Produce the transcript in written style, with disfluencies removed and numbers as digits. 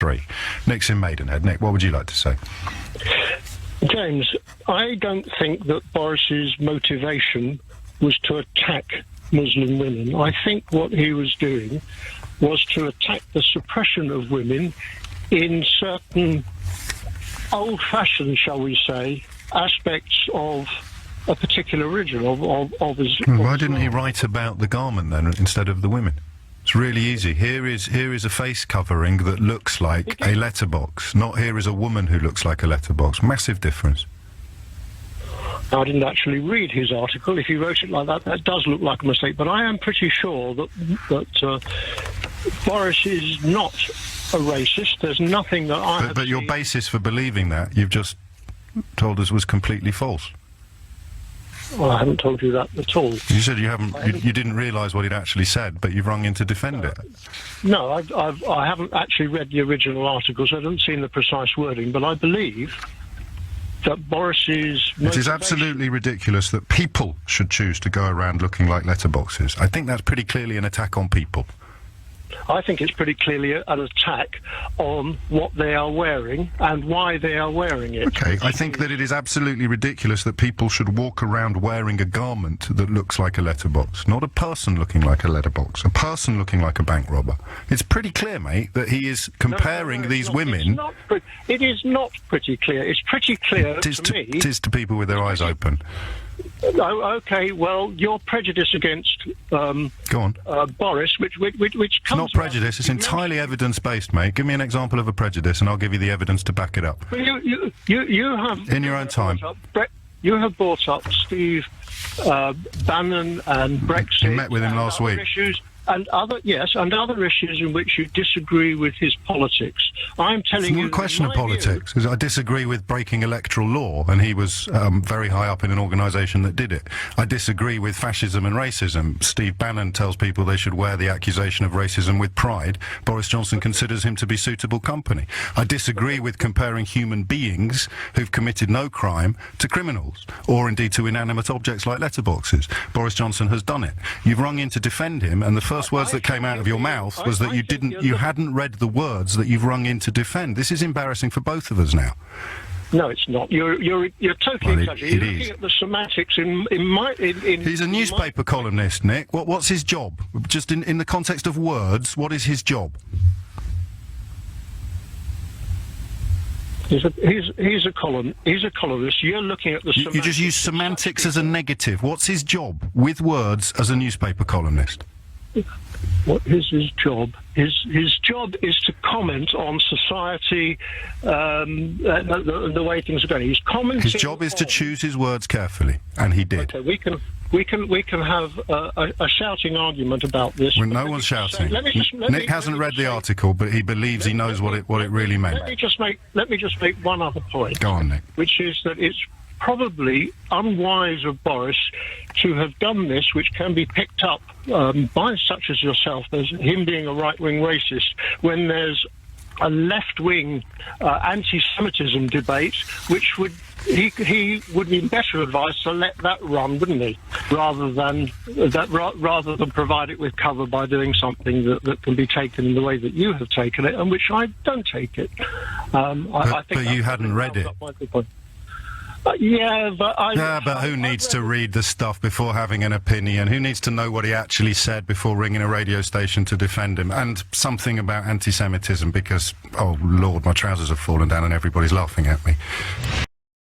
3. Nick's in Maidenhead. Nick, what would you like to say? James, I don't think that Boris's motivation was to attack Muslim women. I think what he was doing was to attack the suppression of women in certain old-fashioned, shall we say, aspects of a particular religion, of his... Why didn't he write about the garment then instead of the women? It's really easy. Here is a face covering that looks like a letterbox. Not here is a woman who looks like a letterbox. Massive difference. I didn't actually read his article. If he wrote it like that, that does look like a mistake. But I am pretty sure that Boris is not a racist. There's nothing that I have But your basis for believing that, you've just told us, was completely false. Well, I haven't told you that at all. You said you didn't realise what he'd actually said, but you've rung in to defend it. No, I haven't actually read the original article, so I haven't seen the precise wording, but I believe that Boris's... It is absolutely ridiculous that people should choose to go around looking like letterboxes. I think that's pretty clearly an attack on people. I think it's pretty clearly an attack on what they are wearing and why they are wearing it. Okay, I think that it is absolutely ridiculous that people should walk around wearing a garment that looks like a letterbox. Not a person looking like a letterbox, a person looking like a bank robber. It's pretty clear, mate, that he is comparing these women... It is not pretty clear. It's pretty clear to me... It is to people with their eyes open. Oh, okay, well, your prejudice against Go on. Boris, which comes... It's not prejudice, it's entirely evidence-based, mate. Give me an example of a prejudice and I'll give you the evidence to back it up. Well, you have... In your own time. You have brought up Steve Bannon and Brexit... You met with him last week. Issues, and other issues in which you disagree with his politics. I'm telling you... It's not a question of politics. Because I disagree with breaking electoral law, and he was very high up in an organisation that did it. I disagree with fascism and racism. Steve Bannon tells people they should wear the accusation of racism with pride. Boris Johnson considers him to be suitable company. I disagree with comparing human beings who've committed no crime to criminals, or indeed to inanimate objects like letterboxes. Boris Johnson has done it. You've rung in to defend him, and the first words that came out of your mouth was that you hadn't read the words that you've rung in to defend. This is embarrassing for both of us now. No, it's not. You're totally exaggerating. You're looking at the semantics in He's a newspaper columnist, Nick. What's his job? Just in the context of words, what is his job? He's a columnist. You're looking at the semantics. You just use semantics as a negative. What's his job with words as a newspaper columnist? What is his job? His job is to comment on society, the way things are going. He's commenting. His job is to choose his words carefully, and he did. Okay, we can have a shouting argument about this. Well, no one's shouting. Nick hasn't read the article, but he believes he knows what it really meant. Let me just make one other point. Go on, Nick. Which is that it's probably unwise of Boris to have done this, which can be picked up by such as yourself as him being a right-wing racist, when there's a left-wing anti-Semitism debate, which he would be better advised to let that run, wouldn't he? Rather than provide it with cover by doing something that can be taken in the way that you have taken it, and which I don't take it. I think but you hadn't read it. But who needs to read the stuff before having an opinion? Who needs to know what he actually said before ringing a radio station to defend him? And something about anti-Semitism, because, oh Lord, my trousers have fallen down and everybody's laughing at me.